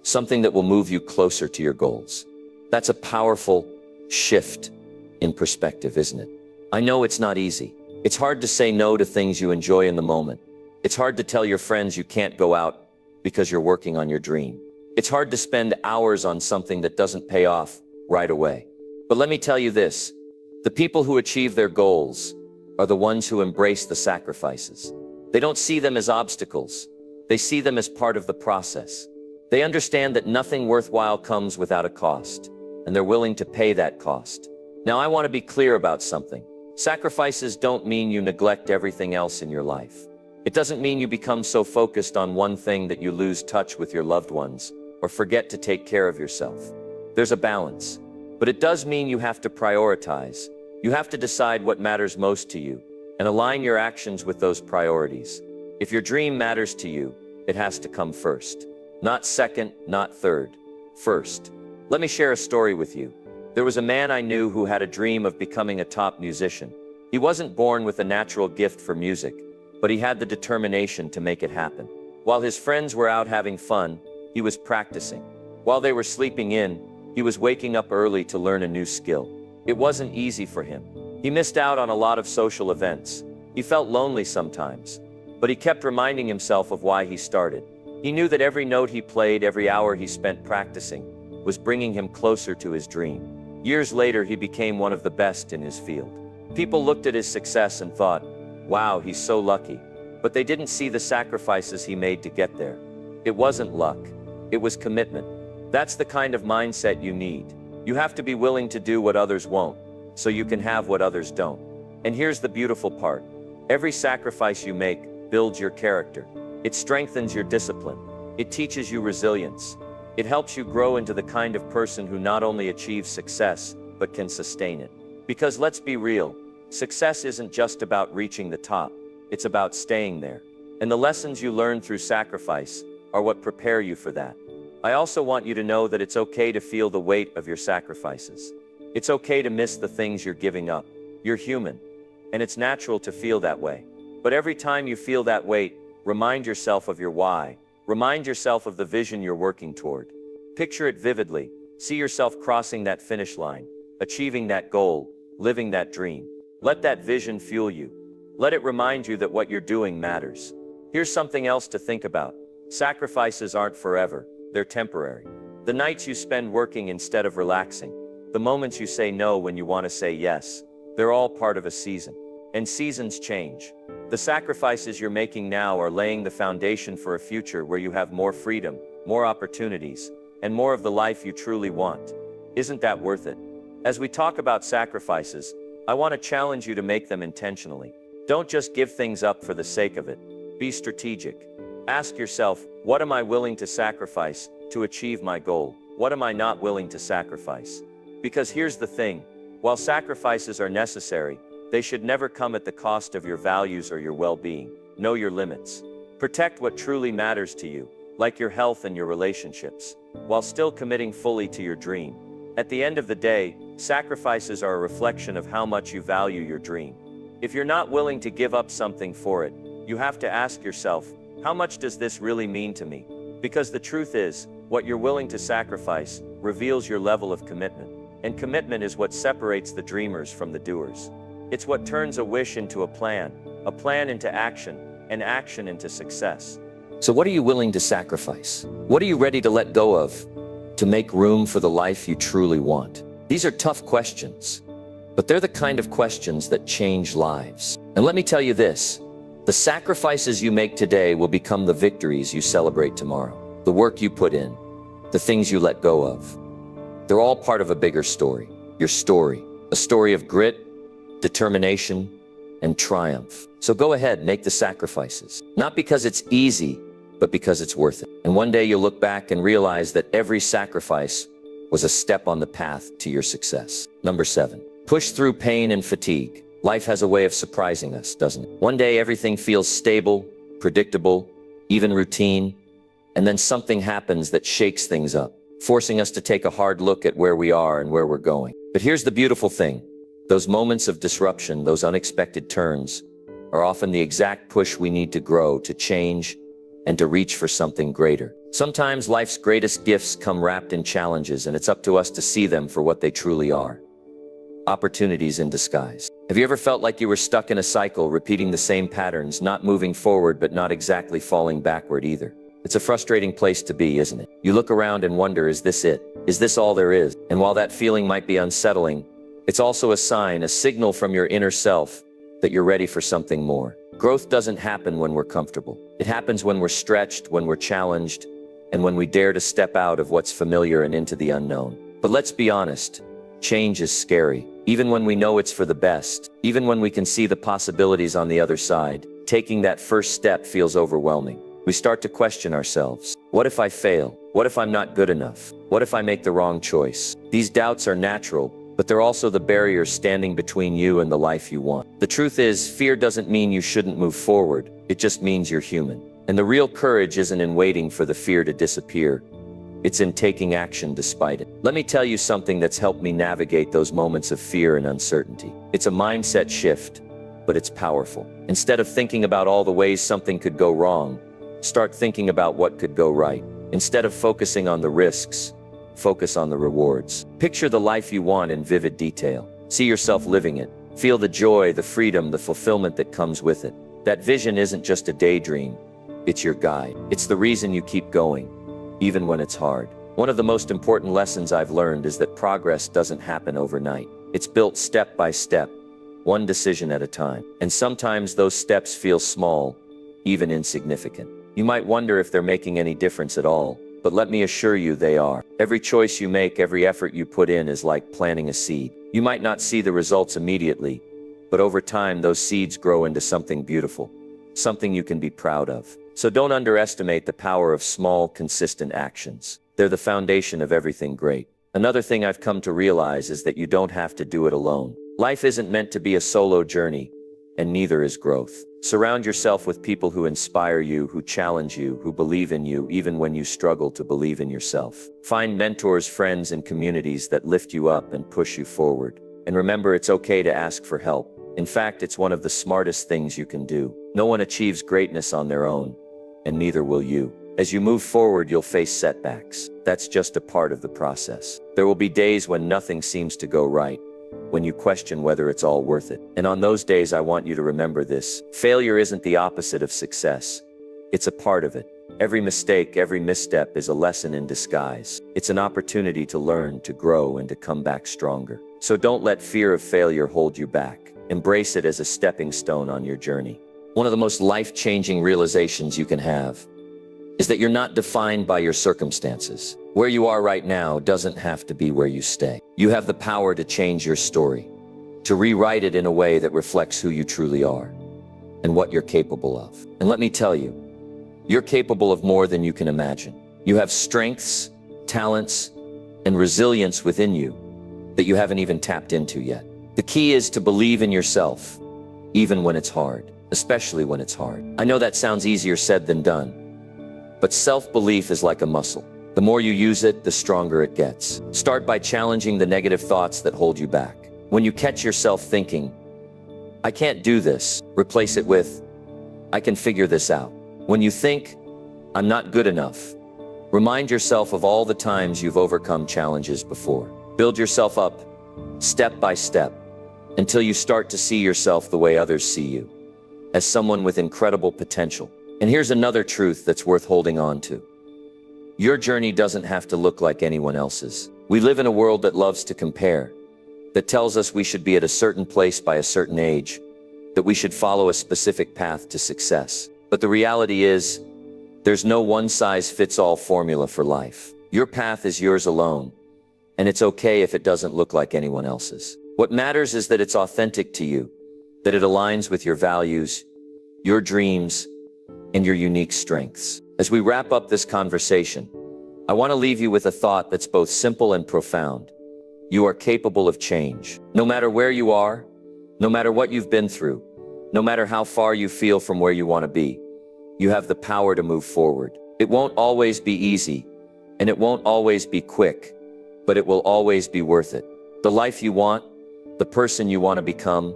something that will move you closer to your goals. That's a powerful shift in perspective, isn't it? I know it's not easy. It's hard to say no to things you enjoy in the moment. It's hard to tell your friends you can't go out because you're working on your dream. It's hard to spend hours on something that doesn't pay off right away. But let me tell you this, the people who achieve their goals are the ones who embrace the sacrifices. They don't see them as obstacles. They see them as part of the process. They understand that nothing worthwhile comes without a cost, and they're willing to pay that cost. Now, I want to be clear about something. Sacrifices don't mean you neglect everything else in your life. It doesn't mean you become so focused on one thing that you lose touch with your loved ones or forget to take care of yourself. There's a balance, but it does mean you have to prioritize. You have to decide what matters most to you and align your actions with those priorities. If your dream matters to you, it has to come first. Not second, not third. First. Let me share a story with you. There was a man I knew who had a dream of becoming a top musician. He wasn't born with a natural gift for music, but he had the determination to make it happen. While his friends were out having fun, he was practicing. While they were sleeping in, he was waking up early to learn a new skill. It wasn't easy for him. He missed out on a lot of social events. He felt lonely sometimes, but he kept reminding himself of why he started. He knew that every note he played, every hour he spent practicing, was bringing him closer to his dream. Years later, he became one of the best in his field. People looked at his success and thought, wow, he's so lucky. But they didn't see the sacrifices he made to get there. It wasn't luck. It was commitment. That's the kind of mindset you need. You have to be willing to do what others won't, so you can have what others don't. And here's the beautiful part. Every sacrifice you make builds your character. It strengthens your discipline. It teaches you resilience. It helps you grow into the kind of person who not only achieves success, but can sustain it. Because let's be real, success isn't just about reaching the top. It's about staying there. And the lessons you learn through sacrifice are what prepare you for that. I also want you to know that it's okay to feel the weight of your sacrifices. It's okay to miss the things you're giving up. You're human, and it's natural to feel that way. But every time you feel that weight, remind yourself of your why. Remind yourself of the vision you're working toward. Picture it vividly. See yourself crossing that finish line, achieving that goal, living that dream. Let that vision fuel you. Let it remind you that what you're doing matters. Here's something else to think about. Sacrifices aren't forever. They're temporary. The nights you spend working instead of relaxing, the moments you say no when you want to say yes, they're all part of a season. And seasons change. The sacrifices you're making now are laying the foundation for a future where you have more freedom, more opportunities, and more of the life you truly want. Isn't that worth it? As we talk about sacrifices, I want to challenge you to make them intentionally. Don't just give things up for the sake of it. Be strategic. Ask yourself, what am I willing to sacrifice to achieve my goal? What am I not willing to sacrifice? Because here's the thing, while sacrifices are necessary, they should never come at the cost of your values or your well-being. Know your limits. Protect what truly matters to you. like your health and your relationships, while still committing fully to your dream. At the end of the day, sacrifices are a reflection of how much you value your dream. If you're not willing to give up something for it, you have to ask yourself, how much does this really mean to me? Because the truth is, what you're willing to sacrifice reveals your level of commitment. And commitment is what separates the dreamers from the doers. It's what turns a wish into a plan into action, and action into success. So what are you willing to sacrifice? What are you ready to let go of to make room for the life you truly want? These are tough questions, but they're the kind of questions that change lives. And let me tell you this, the sacrifices you make today will become the victories you celebrate tomorrow. The work you put in, the things you let go of, they're all part of a bigger story. Your story, a story of grit, determination, and triumph. So go ahead, make the sacrifices. Not because it's easy, but because it's worth it. And one day you'll look back and realize that every sacrifice was a step on the path to your success. Number 7, push through pain and fatigue. Life has a way of surprising us, doesn't it? One day everything feels stable, predictable, even routine, and then something happens that shakes things up, forcing us to take a hard look at where we are and where we're going. But here's the beautiful thing. Those moments of disruption, those unexpected turns, are often the exact push we need to grow, to change, and to reach for something greater. Sometimes life's greatest gifts come wrapped in challenges, and it's up to us to see them for what they truly are. Opportunities in disguise. Have you ever felt like you were stuck in a cycle, repeating the same patterns, not moving forward, but not exactly falling backward either? It's a frustrating place to be, isn't it? You look around and wonder, is this it? Is this all there is? And while that feeling might be unsettling, it's also a sign, a signal from your inner self that you're ready for something more. Growth doesn't happen when we're comfortable. It happens when we're stretched, when we're challenged, and when we dare to step out of what's familiar and into the unknown. But let's be honest, change is scary. Even when we know it's for the best, even when we can see the possibilities on the other side, taking that first step feels overwhelming. We start to question ourselves. What if I fail? What if I'm not good enough? What if I make the wrong choice? These doubts are natural, but they're also the barriers standing between you and the life you want. The truth is, fear doesn't mean you shouldn't move forward. It just means you're human. And the real courage isn't in waiting for the fear to disappear. It's in taking action despite it. Let me tell you something that's helped me navigate those moments of fear and uncertainty. It's a mindset shift, but it's powerful. Instead of thinking about all the ways something could go wrong, start thinking about what could go right. Instead of focusing on the risks, focus on the rewards. Picture the life you want in vivid detail. See yourself living it. Feel the joy, the freedom, the fulfillment that comes with it. That vision isn't just a daydream. It's your guide. It's the reason you keep going, even when it's hard. One of the most important lessons I've learned is that progress doesn't happen overnight. It's built step by step, one decision at a time. And sometimes those steps feel small, even insignificant. You might wonder if they're making any difference at all, but let me assure you they are. Every choice you make, every effort you put in is like planting a seed. You might not see the results immediately, but over time those seeds grow into something beautiful, something you can be proud of. So don't underestimate the power of small, consistent actions. They're the foundation of everything great. Another thing I've come to realize is that you don't have to do it alone. Life isn't meant to be a solo journey, and neither is growth. Surround yourself with people who inspire you, who challenge you, who believe in you, even when you struggle to believe in yourself. Find mentors, friends, and communities that lift you up and push you forward. And remember, it's okay to ask for help. In fact, it's one of the smartest things you can do. No one achieves greatness on their own, and neither will you. As you move forward, you'll face setbacks. That's just a part of the process. There will be days when nothing seems to go right, when you question whether it's all worth it. And on those days, I want you to remember this. Failure isn't the opposite of success. It's a part of it. Every mistake, every misstep is a lesson in disguise. It's an opportunity to learn, to grow, and to come back stronger. So don't let fear of failure hold you back. Embrace it as a stepping stone on your journey. One of the most life-changing realizations you can have is that you're not defined by your circumstances. Where you are right now doesn't have to be where you stay. You have the power to change your story, to rewrite it in a way that reflects who you truly are and what you're capable of. And let me tell you, you're capable of more than you can imagine. You have strengths, talents, and resilience within you that you haven't even tapped into yet. The key is to believe in yourself, even when it's hard, especially when it's hard. I know that sounds easier said than done, But self-belief is like a muscle. The more you use it, the stronger it gets. Start by challenging the negative thoughts that hold you back. When you catch yourself thinking, "I can't do this," replace it with, "I can figure this out." When you think, "I'm not good enough," remind yourself of all the times you've overcome challenges before. Build yourself up, step by step, until you start to see yourself the way others see you, as someone with incredible potential. And here's another truth that's worth holding on to. Your journey doesn't have to look like anyone else's. We live in a world that loves to compare, that tells us we should be at a certain place by a certain age, that we should follow a specific path to success. But the reality is, there's no one-size-fits-all formula for life. Your path is yours alone, and it's okay if it doesn't look like anyone else's. What matters is that it's authentic to you, that it aligns with your values, your dreams, and your unique strengths. As we wrap up this conversation, I want to leave you with a thought that's both simple and profound. You are capable of change. No matter where you are, no matter what you've been through, no matter how far you feel from where you want to be, you have the power to move forward. It won't always be easy, and it won't always be quick, but it will always be worth it. The life you want, the person you want to become,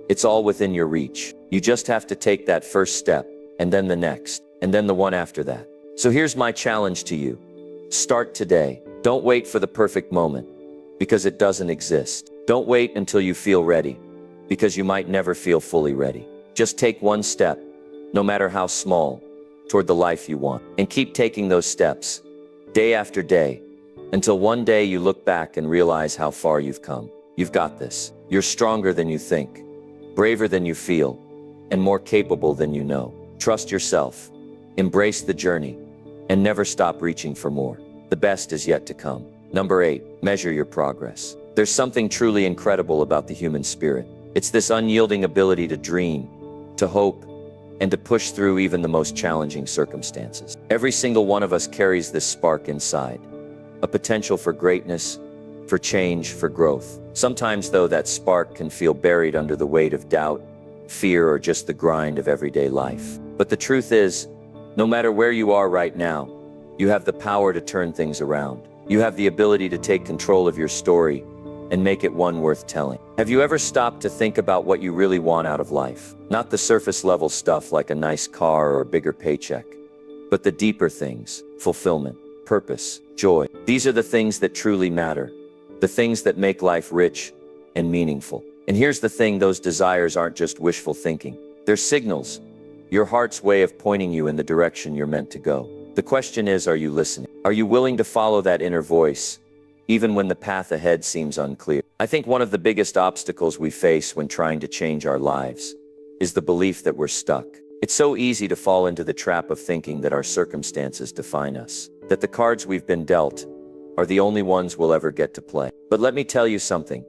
it's all within your reach. You just have to take that first step, and then the next, and then the one after that. So here's my challenge to you. Start today. Don't wait for the perfect moment, because it doesn't exist. Don't wait until you feel ready, because you might never feel fully ready. Just take one step, no matter how small, toward the life you want. And keep taking those steps, day after day, until one day you look back and realize how far you've come. You've got this. You're stronger than you think, braver than you feel, and more capable than you know. Trust yourself, embrace the journey, and never stop reaching for more. The best is yet to come. Number 8, measure your progress. There's something truly incredible about the human spirit. It's this unyielding ability to dream, to hope, and to push through even the most challenging circumstances. Every single one of us carries this spark inside, a potential for greatness, for change, for growth. Sometimes, though, that spark can feel buried under the weight of doubt, fear, or just the grind of everyday life. But the truth is, no matter where you are right now, you have the power to turn things around. You have the ability to take control of your story and make it one worth telling. Have you ever stopped to think about what you really want out of life? Not the surface level stuff like a nice car or a bigger paycheck, but the deeper things: fulfillment, purpose, joy. These are the things that truly matter, the things that make life rich and meaningful. And here's the thing, those desires aren't just wishful thinking. They're signals, your heart's way of pointing you in the direction you're meant to go. The question is, are you listening? Are you willing to follow that inner voice, even when the path ahead seems unclear? I think one of the biggest obstacles we face when trying to change our lives is the belief that we're stuck. It's so easy to fall into the trap of thinking that our circumstances define us, that the cards we've been dealt are the only ones we'll ever get to play. But let me tell you something.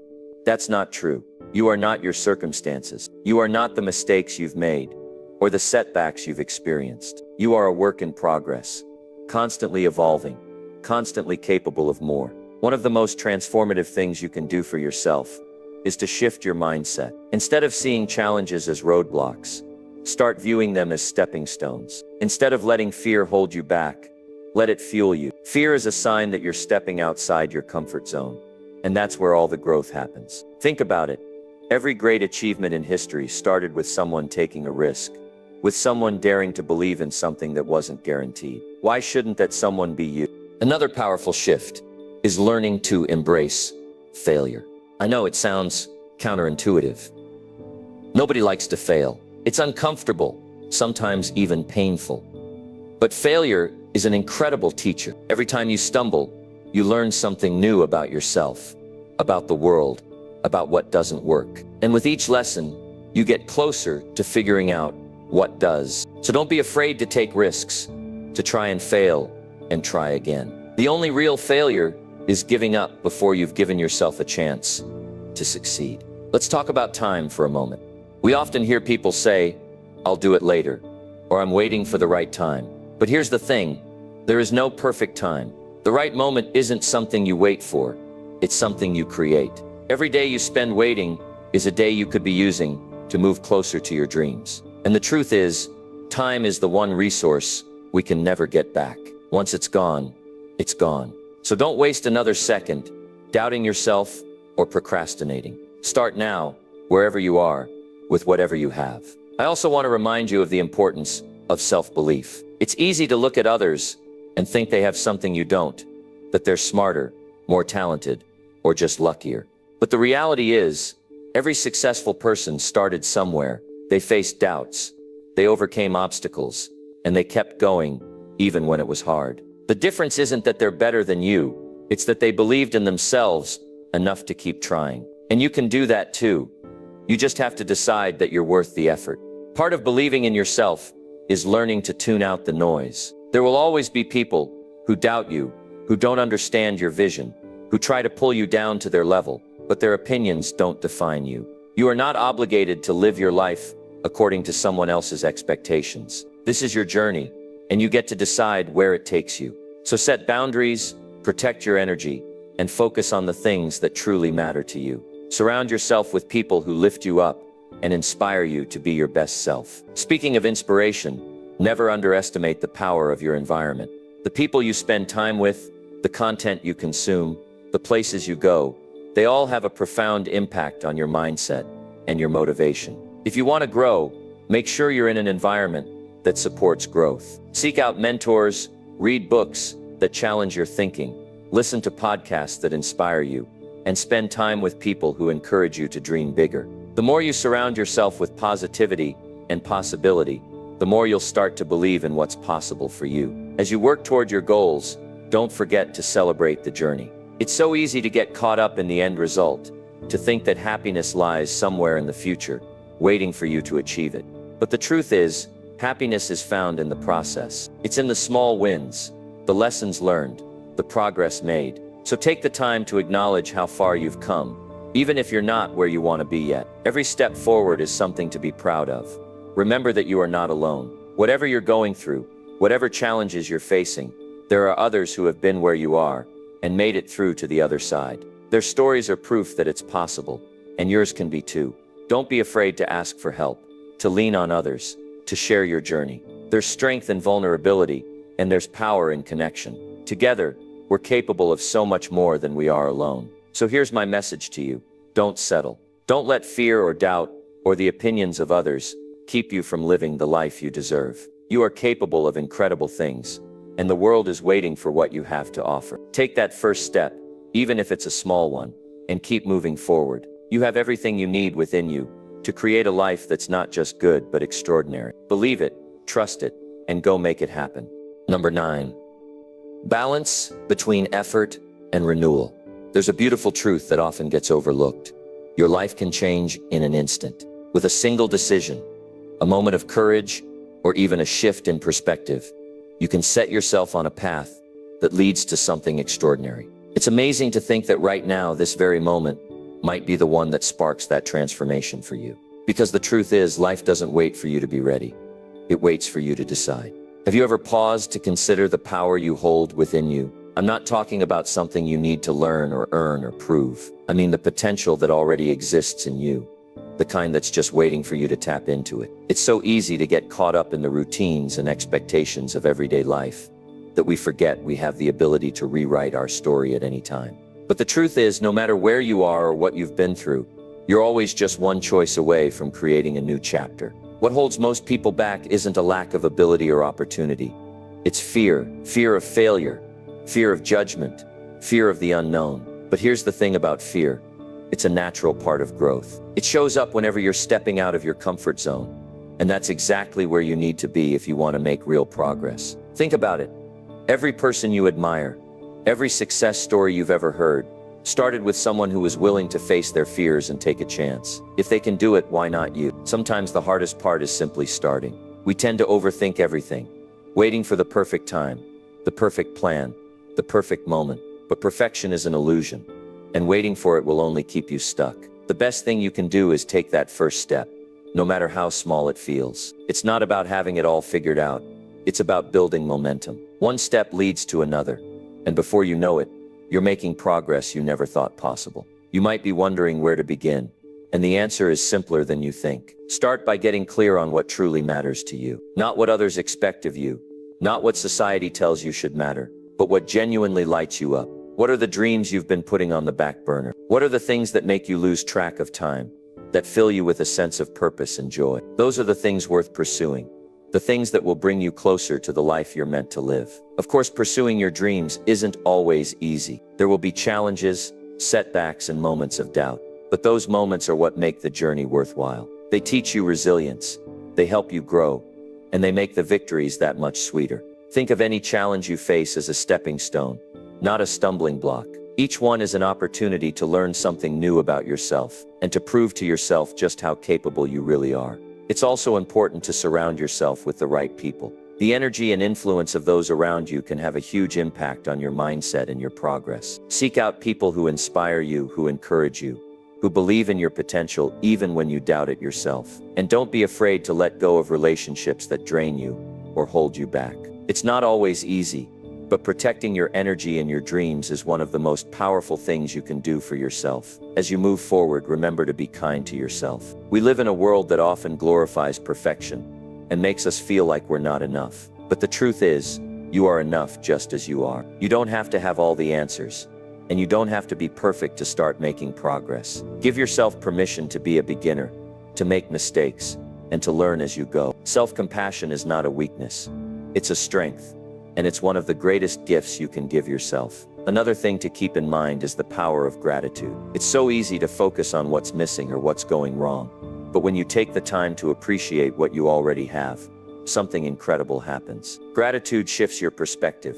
That's not true. You are not your circumstances. You are not the mistakes you've made or the setbacks you've experienced. You are a work in progress, constantly evolving, constantly capable of more. One of the most transformative things you can do for yourself is to shift your mindset. Instead of seeing challenges as roadblocks, start viewing them as stepping stones. Instead of letting fear hold you back, let it fuel you. Fear is a sign that you're stepping outside your comfort zone, and that's where all the growth happens. Think about it. Every great achievement in history started with someone taking a risk, with someone daring to believe in something that wasn't guaranteed. Why shouldn't that someone be you? Another powerful shift is learning to embrace failure. I know it sounds counterintuitive. Nobody likes to fail. It's uncomfortable, sometimes even painful. But failure is an incredible teacher. Every time you stumble, you learn something new about yourself, about the world, about what doesn't work. And with each lesson, you get closer to figuring out what does. So don't be afraid to take risks, to try and fail and try again. The only real failure is giving up before you've given yourself a chance to succeed. Let's talk about time for a moment. We often hear people say, "I'll do it later," or "I'm waiting for the right time." But here's the thing, there is no perfect time. The right moment isn't something you wait for, it's something you create. Every day you spend waiting is a day you could be using to move closer to your dreams. And the truth is, time is the one resource we can never get back. Once it's gone, it's gone. So don't waste another second doubting yourself or procrastinating. Start now, wherever you are, with whatever you have. I also want to remind you of the importance of self-belief. It's easy to look at others and think they have something you don't, that they're smarter, more talented, or just luckier. But the reality is, every successful person started somewhere. They faced doubts, they overcame obstacles, and they kept going, even when it was hard. The difference isn't that they're better than you, it's that they believed in themselves enough to keep trying. And you can do that too. You just have to decide that you're worth the effort. Part of believing in yourself is learning to tune out the noise. There will always be people who doubt you, who don't understand your vision, who try to pull you down to their level, but their opinions don't define you. You are not obligated to live your life according to someone else's expectations. This is your journey, and you get to decide where it takes you. So set boundaries, protect your energy, and focus on the things that truly matter to you. Surround yourself with people who lift you up and inspire you to be your best self. Speaking of inspiration, never underestimate the power of your environment. The people you spend time with, the content you consume, the places you go, they all have a profound impact on your mindset and your motivation. If you want to grow, make sure you're in an environment that supports growth. Seek out mentors, read books that challenge your thinking, listen to podcasts that inspire you, and spend time with people who encourage you to dream bigger. The more you surround yourself with positivity and possibility, the more you'll start to believe in what's possible for you. As you work toward your goals, don't forget to celebrate the journey. It's so easy to get caught up in the end result, to think that happiness lies somewhere in the future, waiting for you to achieve it. But the truth is, happiness is found in the process. It's in the small wins, the lessons learned, the progress made. So take the time to acknowledge how far you've come, even if you're not where you want to be yet. Every step forward is something to be proud of. Remember that you are not alone. Whatever you're going through, whatever challenges you're facing, there are others who have been where you are and made it through to the other side. Their stories are proof that it's possible, and yours can be too. Don't be afraid to ask for help, to lean on others, to share your journey. There's strength in vulnerability, and there's power in connection. Together, we're capable of so much more than we are alone. So here's my message to you. Don't settle. Don't let fear or doubt or the opinions of others keep you from living the life you deserve. You are capable of incredible things, and the world is waiting for what you have to offer. Take that first step, even if it's a small one, and keep moving forward. You have everything you need within you to create a life that's not just good but extraordinary. Believe it, trust it, and go make it happen. Number 9. Balance between effort and renewal. There's a beautiful truth that often gets overlooked. Your life can change in an instant. With a single decision, a moment of courage, or even a shift in perspective, you can set yourself on a path that leads to something extraordinary. It's amazing to think that right now, this very moment, might be the one that sparks that transformation for you. Because the truth is, life doesn't wait for you to be ready. It waits for you to decide. Have you ever paused to consider the power you hold within you? I'm not talking about something you need to learn or earn or prove. I mean the potential that already exists in you, the kind that's just waiting for you to tap into it. It's so easy to get caught up in the routines and expectations of everyday life that we forget we have the ability to rewrite our story at any time. But the truth is, no matter where you are or what you've been through, you're always just one choice away from creating a new chapter. What holds most people back isn't a lack of ability or opportunity. It's fear of failure, fear of judgment, fear of the unknown. But here's the thing about fear. It's a natural part of growth. It shows up whenever you're stepping out of your comfort zone. And that's exactly where you need to be if you want to make real progress. Think about it. Every person you admire, every success story you've ever heard, started with someone who was willing to face their fears and take a chance. If they can do it, why not you? Sometimes the hardest part is simply starting. We tend to overthink everything, waiting for the perfect time, the perfect plan, the perfect moment. But perfection is an illusion, and waiting for it will only keep you stuck. The best thing you can do is take that first step, no matter how small it feels. It's not about having it all figured out. It's about building momentum. One step leads to another, and before you know it, you're making progress you never thought possible. You might be wondering where to begin, and the answer is simpler than you think. Start by getting clear on what truly matters to you. Not what others expect of you, Not what society tells you should matter, but what genuinely lights you up. What are the dreams you've been putting on the back burner? What are the things that make you lose track of time, that fill you with a sense of purpose and joy? Those are the things worth pursuing, the things that will bring you closer to the life you're meant to live. Of course, pursuing your dreams isn't always easy. There will be challenges, setbacks, and moments of doubt. But those moments are what make the journey worthwhile. They teach you resilience, they help you grow, and they make the victories that much sweeter. Think of any challenge you face as a stepping stone, not a stumbling block. Each one is an opportunity to learn something new about yourself and to prove to yourself just how capable you really are. It's also important to surround yourself with the right people. The energy and influence of those around you can have a huge impact on your mindset and your progress. Seek out people who inspire you, who encourage you, who believe in your potential even when you doubt it yourself. And don't be afraid to let go of relationships that drain you or hold you back. It's not always easy, but protecting your energy and your dreams is one of the most powerful things you can do for yourself. As you move forward, remember to be kind to yourself. We live in a world that often glorifies perfection and makes us feel like we're not enough. But the truth is, you are enough just as you are. You don't have to have all the answers, and you don't have to be perfect to start making progress. Give yourself permission to be a beginner, to make mistakes, and to learn as you go. Self-compassion is not a weakness. It's a strength, and it's one of the greatest gifts you can give yourself. Another thing to keep in mind is the power of gratitude. It's so easy to focus on what's missing or what's going wrong, but when you take the time to appreciate what you already have, something incredible happens. Gratitude shifts your perspective,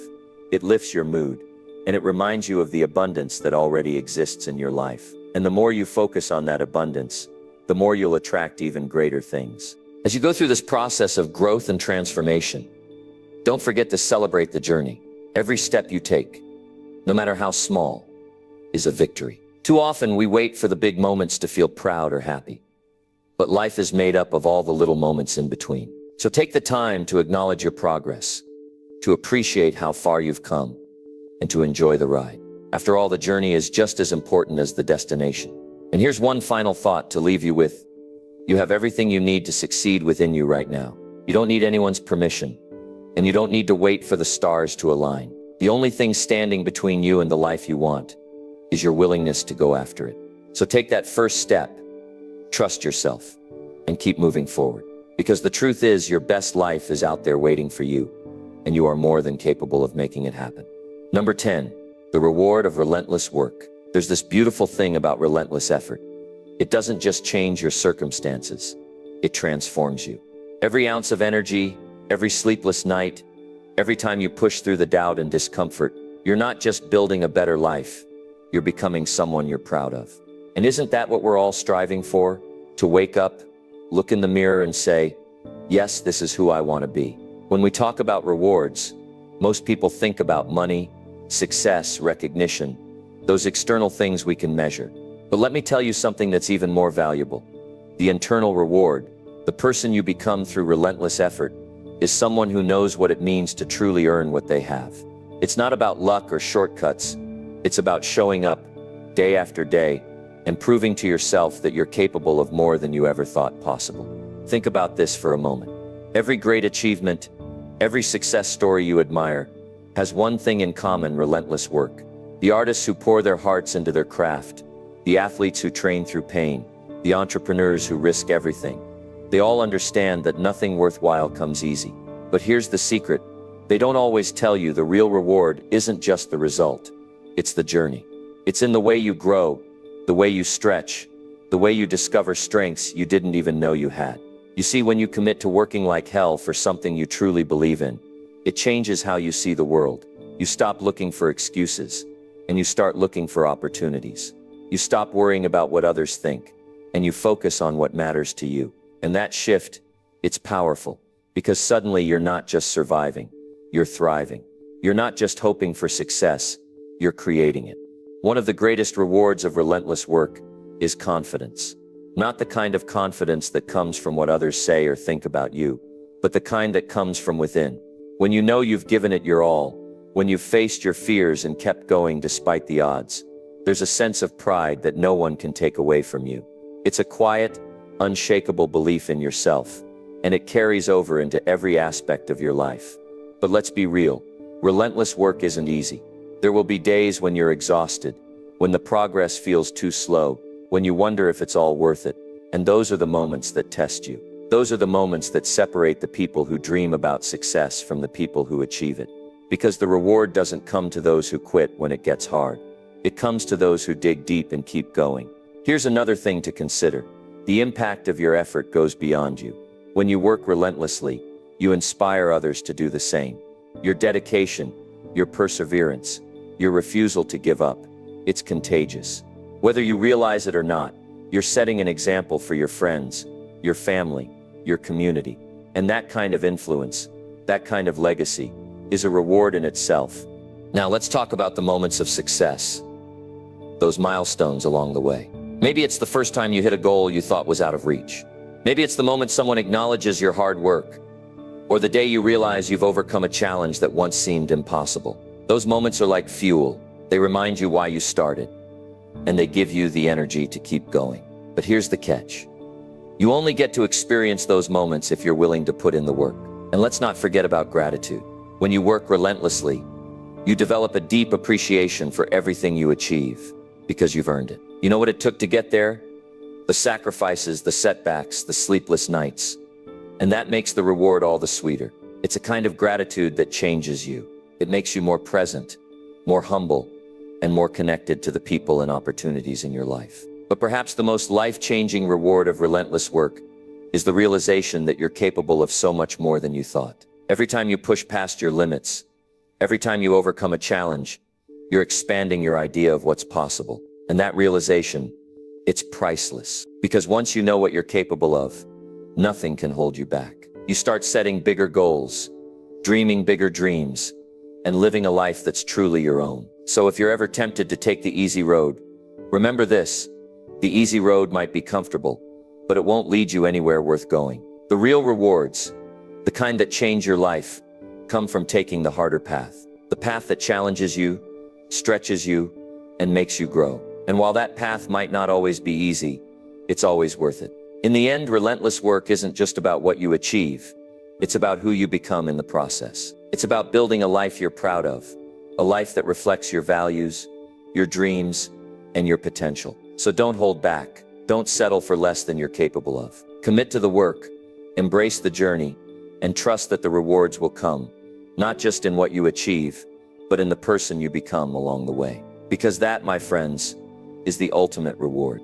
it lifts your mood, and it reminds you of the abundance that already exists in your life. And the more you focus on that abundance, the more you'll attract even greater things. As you go through this process of growth and transformation, don't forget to celebrate the journey. Every step you take, no matter how small, is a victory. Too often we wait for the big moments to feel proud or happy, but life is made up of all the little moments in between. So take the time to acknowledge your progress, to appreciate how far you've come, and to enjoy the ride. After all, the journey is just as important as the destination. And here's one final thought to leave you with. You have everything you need to succeed within you right now. You don't need anyone's permission, and you don't need to wait for the stars to align. The only thing standing between you and the life you want is your willingness to go after it. So take that first step, trust yourself, and keep moving forward. Because the truth is, your best life is out there waiting for you, and you are more than capable of making it happen. Number 10, the reward of relentless work. There's this beautiful thing about relentless effort. It doesn't just change your circumstances, it transforms you. Every ounce of energy, every sleepless night, every time you push through the doubt and discomfort, you're not just building a better life, you're becoming someone you're proud of. And isn't that what we're all striving for? To wake up, look in the mirror and say, yes, this is who I want to be. When we talk about rewards, most people think about money, success, recognition, those external things we can measure. But let me tell you something that's even more valuable. The internal reward, the person you become through relentless effort, is someone who knows what it means to truly earn what they have. It's not about luck or shortcuts. It's about showing up day after day and proving to yourself that you're capable of more than you ever thought possible. Think about this for a moment. Every great achievement, every success story you admire, has one thing in common: relentless work. The artists who pour their hearts into their craft, the athletes who train through pain, the entrepreneurs who risk everything. They all understand that nothing worthwhile comes easy. But here's the secret. They don't always tell you the real reward isn't just the result. It's the journey. It's in the way you grow, the way you stretch, the way you discover strengths you didn't even know you had. You see, when you commit to working like hell for something you truly believe in, it changes how you see the world. You stop looking for excuses, and you start looking for opportunities. You stop worrying about what others think, and you focus on what matters to you. And that shift, it's powerful, because suddenly you're not just surviving, you're thriving. You're not just hoping for success, you're creating it. One of the greatest rewards of relentless work is confidence. Not the kind of confidence that comes from what others say or think about you, but the kind that comes from within. When you know you've given it your all, when you've faced your fears and kept going despite the odds, there's a sense of pride that no one can take away from you. It's a quiet, unshakable belief in yourself, and it carries over into every aspect of your life. But let's be real. Relentless work isn't easy. There will be days when you're exhausted, when the progress feels too slow, when you wonder if it's all worth it. And those are the moments that test you. Those are the moments that separate the people who dream about success from the people who achieve it. Because the reward doesn't come to those who quit when it gets hard. It comes to those who dig deep and keep going. Here's another thing to consider. The impact of your effort goes beyond you. When you work relentlessly, you inspire others to do the same. Your dedication, your perseverance, your refusal to give up, it's contagious. Whether you realize it or not, you're setting an example for your friends, your family, your community. And that kind of influence, that kind of legacy, is a reward in itself. Now let's talk about the moments of success. Those milestones along the way. Maybe it's the first time you hit a goal you thought was out of reach. Maybe it's the moment someone acknowledges your hard work. Or the day you realize you've overcome a challenge that once seemed impossible. Those moments are like fuel. They remind you why you started. And they give you the energy to keep going. But here's the catch. You only get to experience those moments if you're willing to put in the work. And let's not forget about gratitude. When you work relentlessly, you develop a deep appreciation for everything you achieve because you've earned it. You know what it took to get there? The sacrifices, the setbacks, the sleepless nights. And that makes the reward all the sweeter. It's a kind of gratitude that changes you. It makes you more present, more humble, and more connected to the people and opportunities in your life. But perhaps the most life-changing reward of relentless work is the realization that you're capable of so much more than you thought. Every time you push past your limits, every time you overcome a challenge, you're expanding your idea of what's possible. And that realization, it's priceless. Because once you know what you're capable of, nothing can hold you back. You start setting bigger goals, dreaming bigger dreams, and living a life that's truly your own. So if you're ever tempted to take the easy road, remember this: the easy road might be comfortable, but it won't lead you anywhere worth going. The real rewards, the kind that change your life, come from taking the harder path. The path that challenges you, stretches you, and makes you grow. And while that path might not always be easy, it's always worth it. In the end, relentless work isn't just about what you achieve. It's about who you become in the process. It's about building a life you're proud of, a life that reflects your values, your dreams, and your potential. So don't hold back. Don't settle for less than you're capable of. Commit to the work, embrace the journey, and trust that the rewards will come, not just in what you achieve, but in the person you become along the way. Because that, my friends, is the ultimate reward.